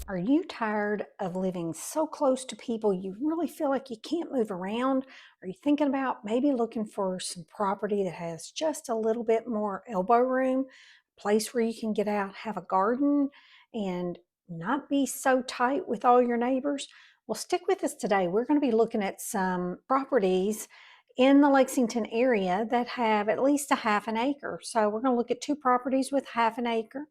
Are you tired of living so close to people you really feel like you can't move around? Are you thinking about maybe looking for some property that has just a little bit more elbow room, a place where you can get out, have a garden, and not be so tight with all your neighbors? Well, stick with us today. We're going to be looking at some properties in the Lexington area that have at least a half an acre. So we're going to look at two properties with half an acre.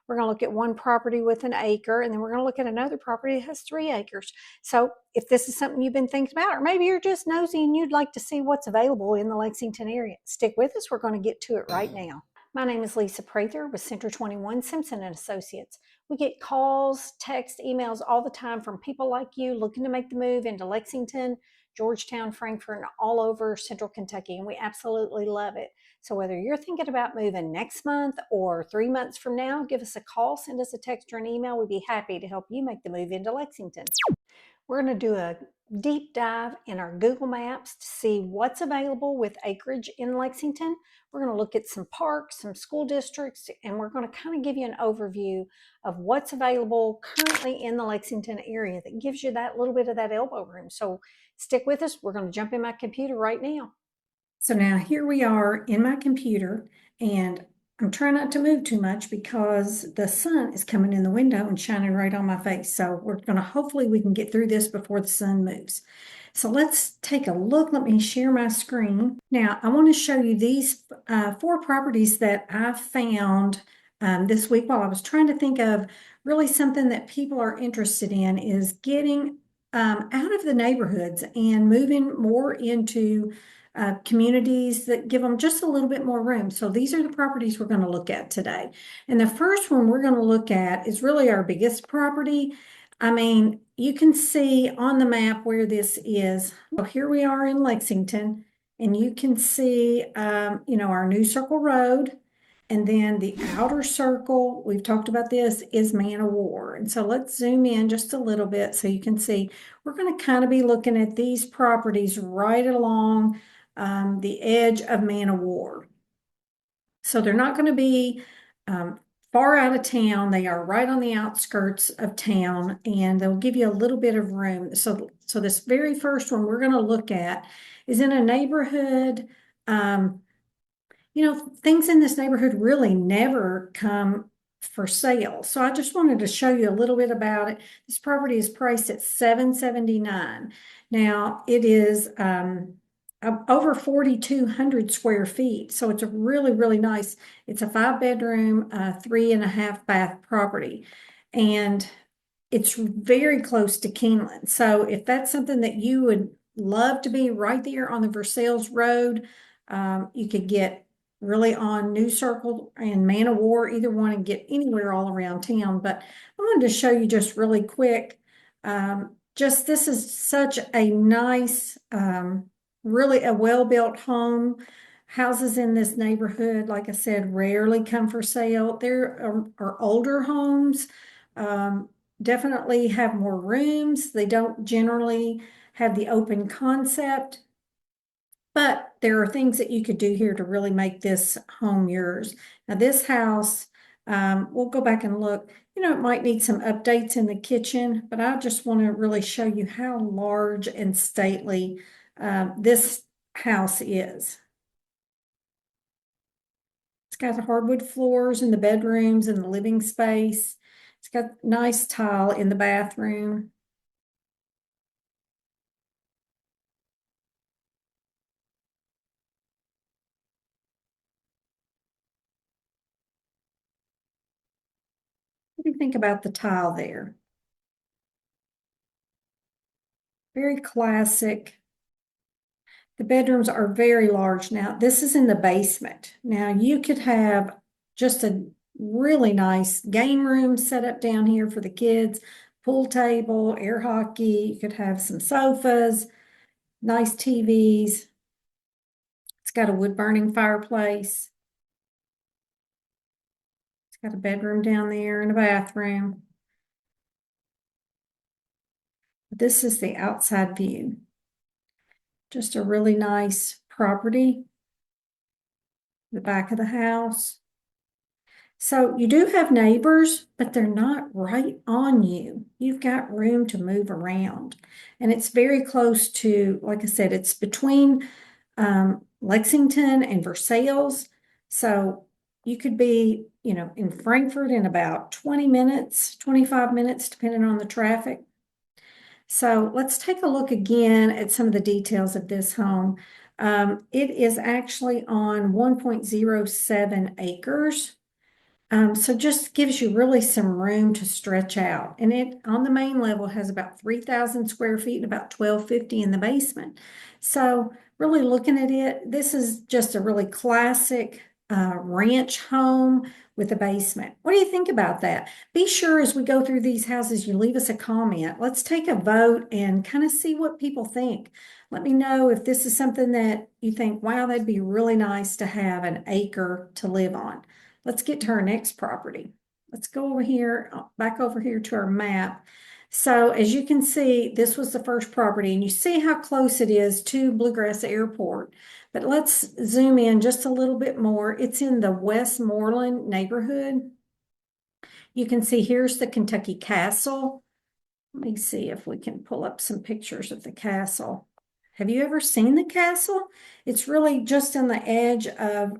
We're going to look at one property with an acre, and then we're going to look at another property that has 3 acres. So if this is something you've been thinking about, or maybe you're just nosy and you'd like to see what's available in the Lexington area, stick with us. We're going to get to it right now. My name is Lisa Prather with Central 21 Simpson and Associates. We get calls, texts, emails all the time from people like you looking to make the move into Lexington, Georgetown, Frankfort, and all over Central Kentucky, and we absolutely love it. So whether you're thinking about moving next month or 3 months from now, give us a call, send us a text or an email. We'd be happy to help you make the move into Lexington. We're going to do a deep dive in our Google Maps to see what's available with acreage in Lexington. We're going to look at some parks, some school districts, and we're going to kind of give you an overview of what's available currently in the Lexington area that gives you that little bit of that elbow room. So stick with us. We're going to jump in my computer right now. So now here we are in my computer, and I'm trying not to move too much because the sun is coming in the window and shining right on my face. So we're going to, hopefully we can get through this before the sun moves. So let's take a look. Let me share my screen. Now I want to show you these 4 properties that I found this week while I was trying to think of really something that people are interested in is getting out of the neighborhoods and moving more into communities that give them just a little bit more room. So these are the properties we're going to look at today. And the first one we're going to look at is really our biggest property. I mean, you can see on the map where this is. So here we are in Lexington, and you can see, our New Circle Road. And then the outer circle, we've talked about this, is Man of War. And so let's zoom in just a little bit so you can see. We're going to kind of be looking at these properties right along the edge of Man of War. So they're not going to be far out of town. They are right on the outskirts of town, and they'll give you a little bit of room. So this very first one we're going to look at is in a neighborhood. Things in this neighborhood really never come for sale. So I just wanted to show you a little bit about it. This property is priced at $779. Now it is over 4,200 square feet. So it's a really, really nice, it's a 5-bedroom, 3.5 bath property. And it's very close to Keeneland. So if that's something that you would love to be right there on the Versailles Road, you could get really on New Circle and Man of War, either one, and get anywhere all around town. But I wanted to show you just really quick. This is such a nice, really a well-built home. Houses in this neighborhood, like I said, rarely come for sale. There are older homes, definitely have more rooms. They don't generally have the open concept. But there are things that you could do here to really make this home yours. Now this house, we'll go back and look, it might need some updates in the kitchen, but I just want to really show you how large and stately this house is. It's got the hardwood floors in the bedrooms and the living space. It's got nice tile in the bathroom. What do you think about the tile there? Very classic. The bedrooms are very large. Now, this is in the basement. Now, you could have just a really nice game room set up down here for the kids, pool table, air hockey. You could have some sofas, nice TVs. It's got a wood burning fireplace. It's got a bedroom down there and a bathroom. This is the outside view. Just a really nice property. The back of the house. So you do have neighbors, but they're not right on you. You've got room to move around. And it's very close to, like I said, it's between Lexington and Versailles. So you could be, in Frankfurt in about 20 minutes, 25 minutes, depending on the traffic. So let's take a look again at some of the details of this home. It is actually on 1.07 acres. So just gives you really some room to stretch out. And it on the main level has about 3,000 square feet and about 1,250 in the basement. So really looking at it, this is just a really classic ranch home with a basement. What do you think about that? Be sure as we go through these houses, you leave us a comment. Let's take a vote and kind of see what people think. Let me know if this is something that you think, wow, that'd be really nice to have an acre to live on. Let's get to our next property. Let's go over here, back over here to our map. So as you can see, this was the first property, and you see how close it is to Bluegrass Airport. But let's zoom in just a little bit more. It's in the Westmoreland neighborhood. You can see here's the Kentucky Castle. Let me see if we can pull up some pictures of the castle. Have you ever seen the castle? It's really just on the edge of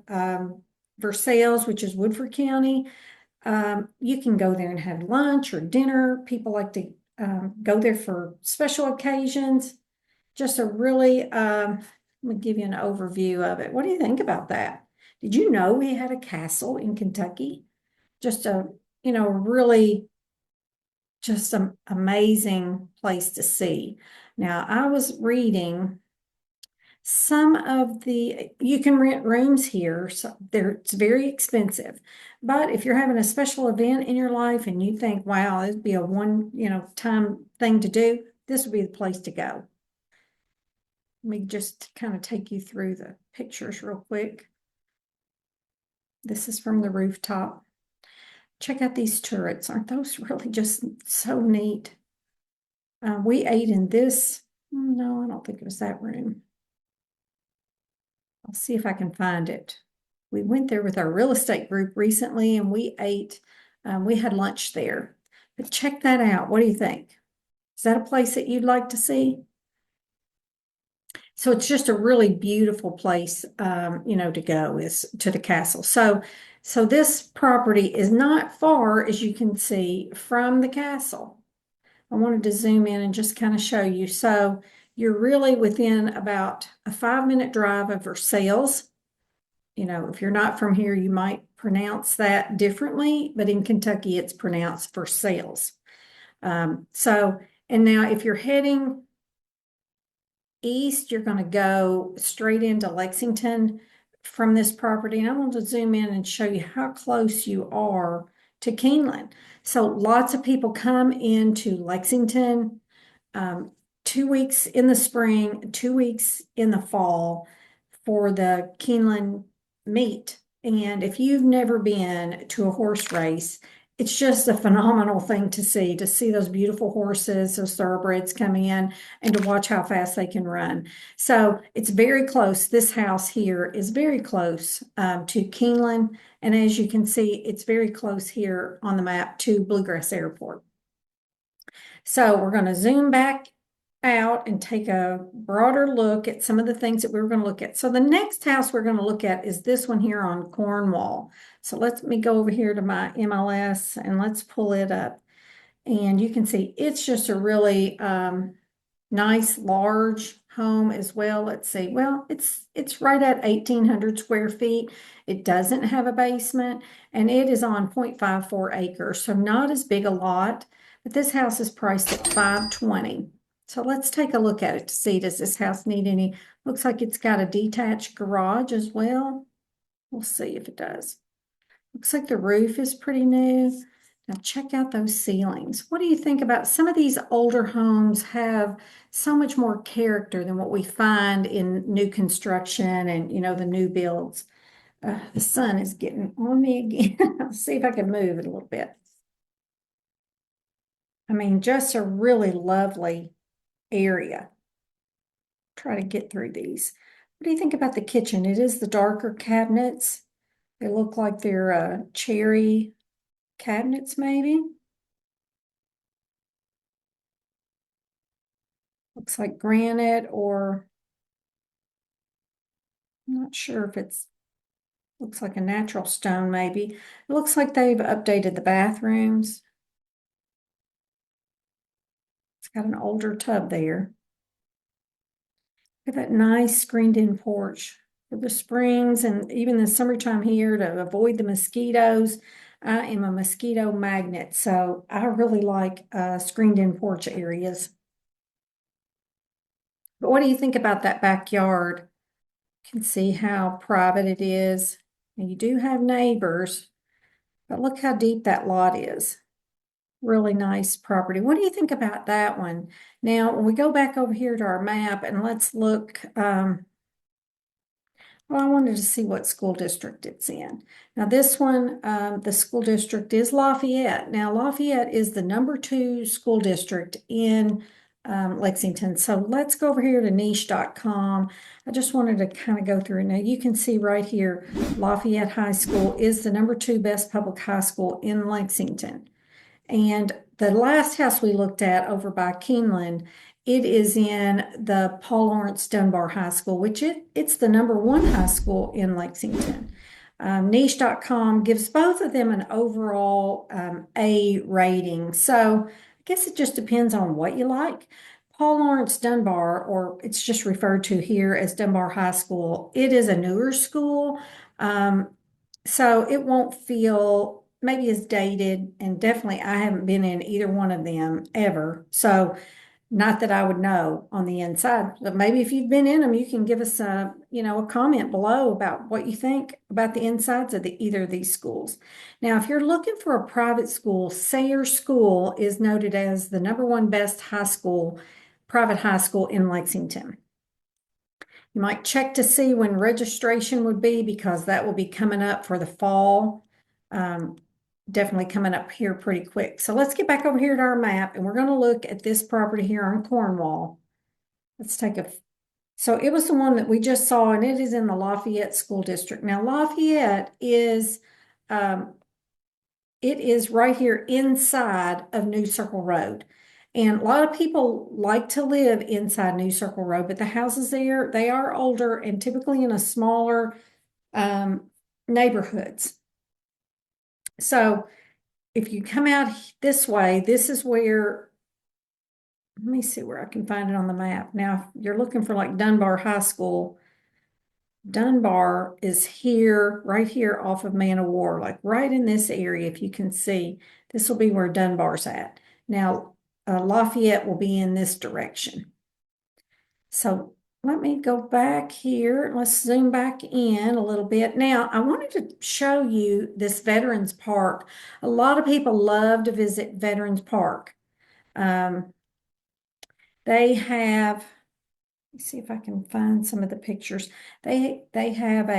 Versailles, which is Woodford County. You can go there and have lunch or dinner. People like to go there for special occasions. Just a really, let me give you an overview of it. What do you think about that? Did you know we had a castle in Kentucky? Just a, really just an amazing place to see. Now, I was reading some of you can rent rooms here, so it's very expensive. But if you're having a special event in your life and you think, wow, it'd be a one, time thing to do, this would be the place to go. Let me just kind of take you through the pictures real quick. This is from the rooftop. Check out these turrets. Aren't those really just so neat? We ate in this. No, I don't think it was that room. I'll see if I can find it. We went there with our real estate group recently and we ate, we had lunch there. But check that out. What do you think? Is that a place that you'd like to see? So it's just a really beautiful place, to go is to the castle. So this property is not far, as you can see, from the castle. I wanted to zoom in and just kind of show you. So you're really within about a 5-minute drive of Versailles. If you're not from here, you might pronounce that differently, but in Kentucky, it's pronounced Versailles. And now if you're heading east, you're going to go straight into Lexington from this property. And I want to zoom in and show you how close you are to Keeneland. So lots of people come into Lexington 2 weeks in the spring, 2 weeks in the fall for the Keeneland meet. And if you've never been to a horse race, it's just a phenomenal thing to see those beautiful horses, those thoroughbreds come in, and to watch how fast they can run. So it's very close. This house here is very close to Keeneland. And as you can see, it's very close here on the map to Bluegrass Airport. So we're going to zoom back out and take a broader look at some of the things that we were going to look at. So the next house we're going to look at is this one here on Cornwall. So let me go over here to my MLS and let's pull it up. And you can see it's just a really nice large home as well. Let's see. Well, it's right at 1,800 square feet. It doesn't have a basement and it is on 0.54 acres. So not as big a lot, but this house is priced at $520. So let's take a look at it to see, does this house need any, looks like it's got a detached garage as well. We'll see if it does. Looks like the roof is pretty new. Now check out those ceilings. What do you think about some of these older homes have so much more character than what we find in new construction and, the new builds. The sun is getting on me again. I'll see if I can move it a little bit. I mean, just a really lovely area. Try to get through these. What do you think about the kitchen? It is the darker cabinets. They look like they're cherry cabinets, maybe. Looks like granite, or I'm not sure if it's, looks like a natural stone, maybe. It looks like they've updated the bathrooms. It's got an older tub there. Look at that nice screened-in porch with the springs, and even the summertime here to avoid the mosquitoes. I am a mosquito magnet, so I really like screened-in porch areas. But what do you think about that backyard? You can see how private it is. And you do have neighbors, but look how deep that lot is. Really nice property. What do you think about that one? Now, when we go back over here to our map and let's look, well, I wanted to see what school district it's in. Now, this one, the school district is Lafayette. Now, Lafayette is the #2 school district in Lexington. So let's go over here to niche.com. I just wanted to kind of go through. Now, you can see right here, Lafayette High School is the #2 best public high school in Lexington. And the last house we looked at over by Keeneland, it is in the Paul Lawrence Dunbar High School, which it's the #1 high school in Lexington. Niche.com gives both of them an overall A rating. So I guess it just depends on what you like. Paul Lawrence Dunbar, or it's just referred to here as Dunbar High School, it is a newer school. So it won't feel maybe as dated, and definitely I haven't been in either one of them ever. So not that I would know on the inside, but maybe if you've been in them, you can give us a comment below about what you think about the insides of either of these schools. Now, if you're looking for a private school, Sayre School is noted as the #1 best private high school in Lexington. You might check to see when registration would be, because that will be coming up for the fall. Definitely coming up here pretty quick. So let's get back over here to our map, and we're going to look at this property here on Cornwall. Let's take so it was the one that we just saw, and it is in the Lafayette School District. Now, Lafayette is, it is right here inside of New Circle Road. And a lot of people like to live inside New Circle Road, but the houses there, they are older and typically in a smaller neighborhoods. So if you come out this way, this is where, let me see where I can find it on the map. Now, if you're looking for like Dunbar High School, Dunbar is here, right here off of Man of War, like right in this area. If you can see, this will be where Dunbar's at. Now, Lafayette will be in this direction. So let me go back here. Let's zoom back in a little bit. Now, I wanted to show you this Veterans Park. A lot of people love to visit Veterans Park. They have, let's see if I can find some of the pictures. They have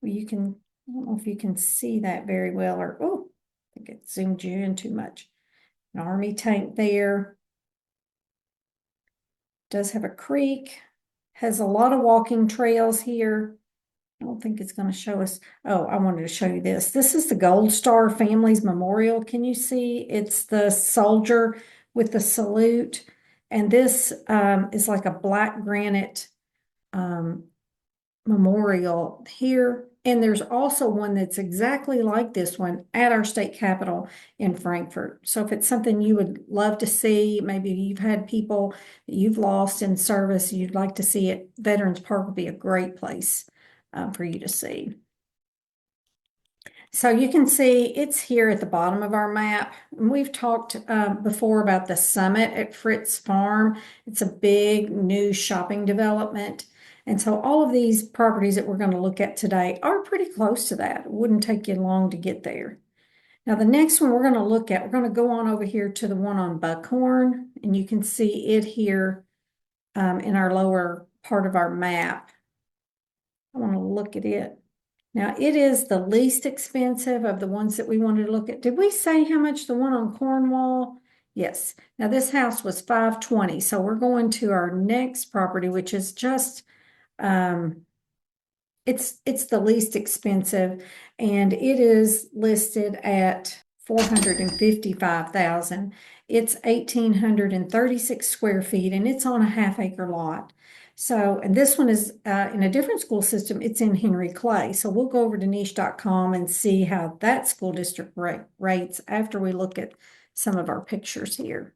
you can, I don't know if you can see that very well, or, oh, I think it zoomed you in too much. An army tank there. Does have a creek, has a lot of walking trails here. I don't think it's going to show us. Oh, I wanted to show you this. This is the Gold Star Families Memorial. Can you see? It's the soldier with the salute. And this is like a black granite memorial here. And there's also one that's exactly like this one at our state capitol in Frankfort. So if it's something you would love to see, maybe you've had people that you've lost in service, you'd like to see it, Veterans Park would be a great place for you to see. So you can see it's here at the bottom of our map. We've talked before about the Summit at Fritz Farm. It's a big new shopping development. And so all of these properties that we're going to look at today are pretty close to that. It wouldn't take you long to get there. Now, the next one we're going to look at, we're going to go on over here to the one on Buckhorn, and you can see it here in our lower part of our map. I want to look at it. Now, it is the least expensive of the ones that we wanted to look at. Did we say how much the one on Cornwall? Yes. Now, this house was $520. So we're going to our next property, which is just It's the least expensive, and it is listed at 455,000. It's 1,836 square feet, and it's on a half-acre lot. So, and this one is in a different school system. It's in Henry Clay. So we'll go over to niche.com and see how that school district rates after we look at some of our pictures here.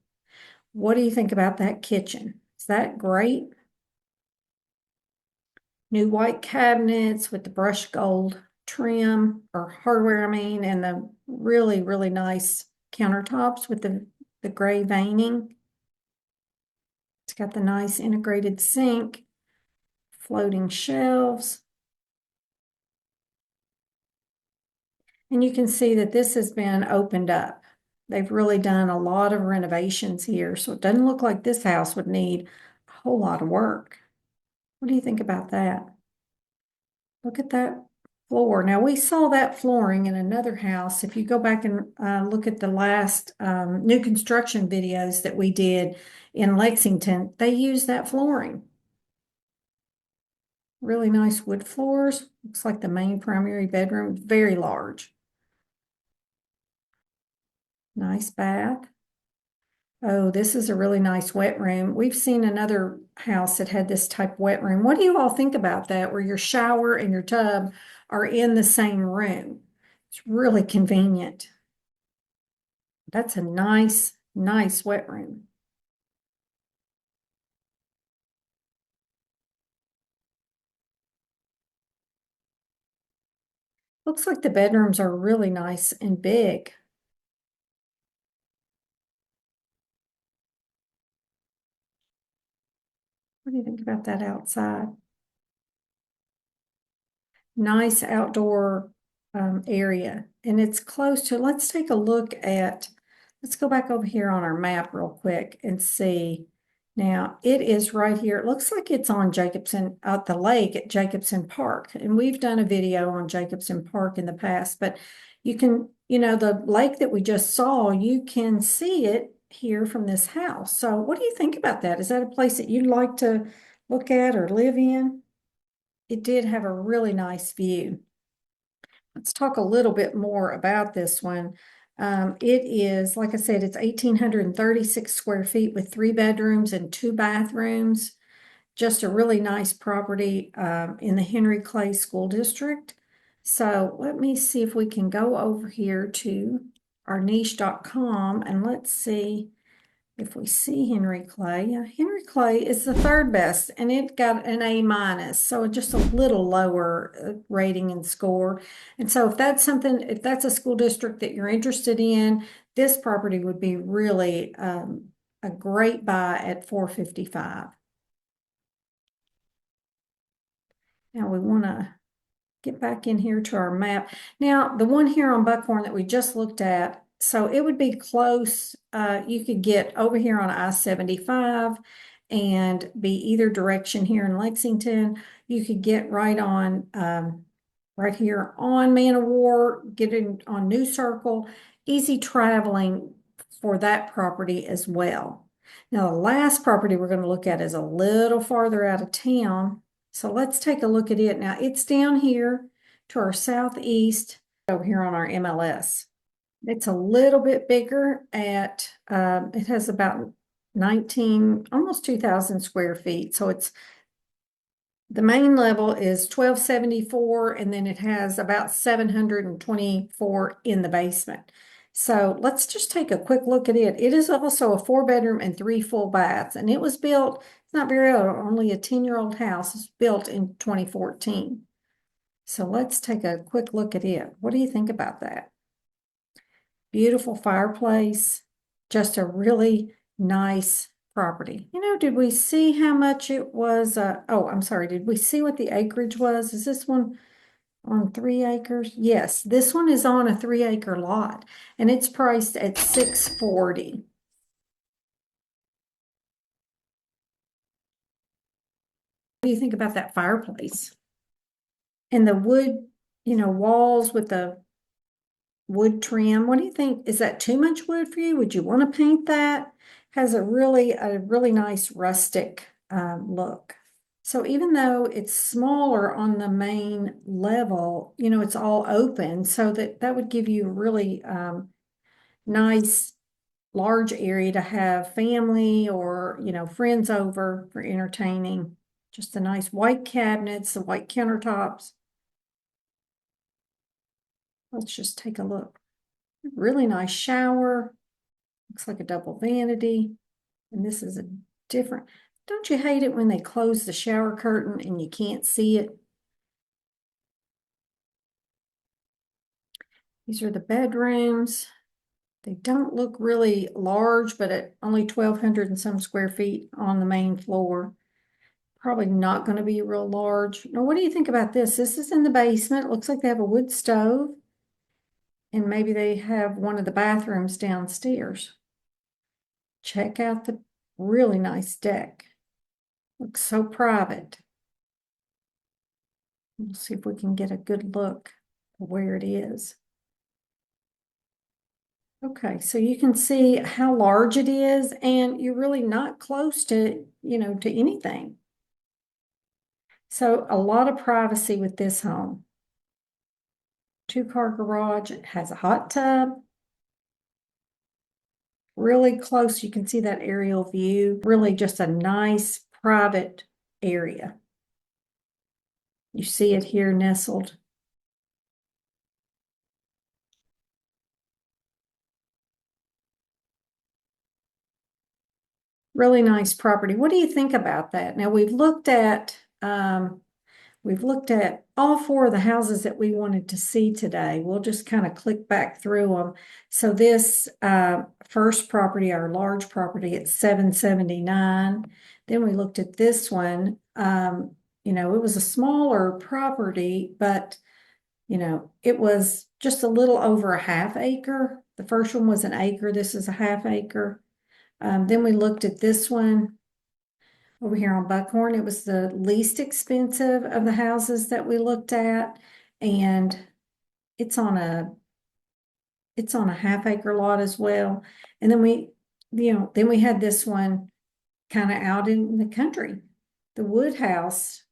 What do you think about that kitchen? Is that great? New white cabinets with the brushed gold trim or hardware, I mean, and the really, really nice countertops with the gray veining. It's got the nice integrated sink, floating shelves. And you can see that this has been opened up. They've really done a lot of renovations here, so it doesn't look like this house would need a whole lot of work. What do you think about that? Look at that floor. Now, we saw that flooring in another house. If you go back and look at the last new construction videos that we did in Lexington, they used that flooring. Really nice wood floors. Looks like the main primary bedroom, very large. Nice bath. Oh, this is a really nice wet room. We've seen another house that had this type of wet room. What do you all think about that, where your shower and your tub are in the same room? It's really convenient. That's a nice, nice wet room. Looks like the bedrooms are really nice and big. What do you think about that outside? Nice outdoor area, and it's close to, let's take a look at, let's go back over here on our map real quick and see. Now, it is right here. It looks like it's on Jacobson, at the lake at Jacobson Park. And we've done a video on Jacobson Park in the past, but you can, the lake that we just saw, you can see it here from this house. So what do you think about that? Is that a place that you'd like to look at or live in? It did have a really nice view. Let's talk a little bit more about this one. It is, like I said, it's 1,836 square feet with 3 bedrooms and 2 bathrooms. Just a really nice property in the Henry Clay School District. So let me see if we can go over here to our niche.com and let's see if we see Henry Clay. Henry Clay is the 3rd best, and it got an A minus, so just a little lower rating and score. And so if that's a school district that you're interested in, this property would be really a great buy at 455. Now we want to get back in here to our map. Now, the one here on Buckhorn that we just looked at, so it would be close. You could get over here on I-75 and be either direction here in Lexington. You could get right on, right here on Man of War, get in on New Circle. Easy traveling for that property as well. Now, the last property we're going to look at is a little farther out of town. So let's take a look at it. Now, it's down here to our southeast over here on our MLS. It's a little bit bigger at, it has about 19, almost 2,000 square feet. So it's, the main level is 1,274, and then it has about 724 in the basement. So let's just take a quick look at it. It is also a 4-bedroom and 3 full baths, and it was built, it's not very old, only a 10-year-old house. It's built in 2014. So let's take a quick look at it. What do you think about that? Beautiful fireplace, just a really nice property. Did we see how much it was? Oh, I'm sorry. Did we see what the acreage was? Is this one on 3 acres? Yes, this one is on a 3-acre lot, and it's priced at $640. What do you think about that fireplace? And the wood, walls with the wood trim. What do you think? Is that too much wood for you? Would you want to paint that? Has a really nice rustic look. So even though it's smaller on the main level, it's all open, so that would give you a really nice large area to have family or, friends over for entertaining. Just the nice white cabinets, the white countertops. Let's just take a look. Really nice shower. Looks like a double vanity. And this is a different, don't you hate it when they close the shower curtain and you can't see it? These are the bedrooms. They don't look really large, but at only 1,200 and some square feet on the main floor. Probably not going to be real large. Now, what do you think about this? This is in the basement. It looks like they have a wood stove. And maybe they have one of the bathrooms downstairs. Check out the really nice deck. Looks so private. We'll see if we can get a good look at where it is. Okay, so you can see how large it is, and you're really not close to, to anything. So a lot of privacy with this home. 2-car garage. It has a hot tub. Really close, you can see that aerial view. Really just a nice private area. You see it here nestled. Really nice property. What do you think about that? Now we've looked at all 4 of the houses that we wanted to see today. We'll just kind of click back through them. So this first property, our large property, it's $779. Then we looked at this one. It was a smaller property, but it was just a little over a half acre. The first one was an acre. This is a half acre. Then we looked at this one over here on Buckhorn. It was the least expensive of the houses that we looked at, and it's on a half acre lot as well. And then we had this one kind of out in the country. The wood house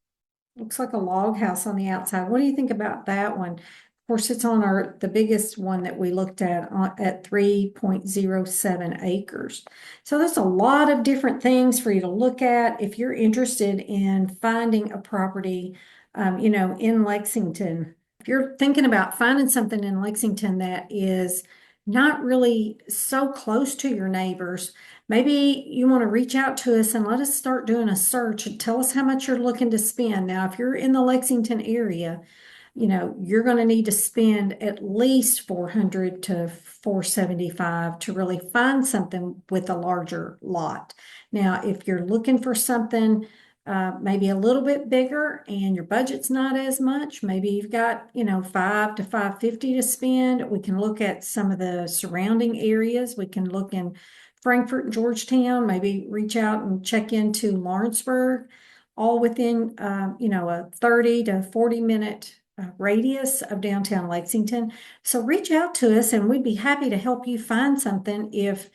looks like a log house on the outside. What do you think about that one? Of course, it's on the biggest one that we looked at 3.07 acres. So there's a lot of different things for you to look at if you're interested in finding a property, in Lexington. If you're thinking about finding something in Lexington that is not really so close to your neighbors, maybe you want to reach out to us and let us start doing a search and tell us how much you're looking to spend. Now, if you're in the Lexington area, you're going to need to spend at least 400 to 475 to really find something with a larger lot. Now, if you're looking for something maybe a little bit bigger and your budget's not as much, maybe you've got, 5 to 550 to spend. We can look at some of the surrounding areas. We can look in Frankfort and Georgetown, maybe reach out and check into Lawrenceburg, all within, a 30 to 40 minute radius of downtown Lexington. So reach out to us and we'd be happy to help you find something if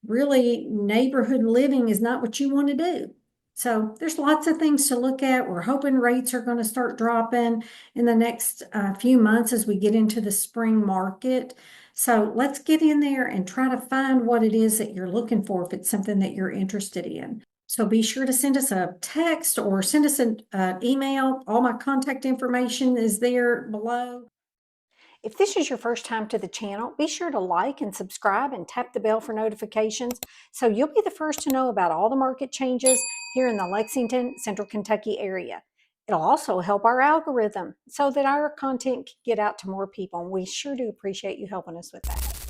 really neighborhood living is not what you want to do. So there's lots of things to look at. We're hoping rates are going to start dropping in the next few months as we get into the spring market. So let's get in there and try to find what it is that you're looking for if it's something that you're interested in. So be sure to send us a text or send us an email. All my contact information is there below. If this is your first time to the channel, be sure to like and subscribe and tap the bell for notifications so you'll be the first to know about all the market changes here in the Lexington, Central Kentucky area. It'll also help our algorithm so that our content can get out to more people, and we sure do appreciate you helping us with that.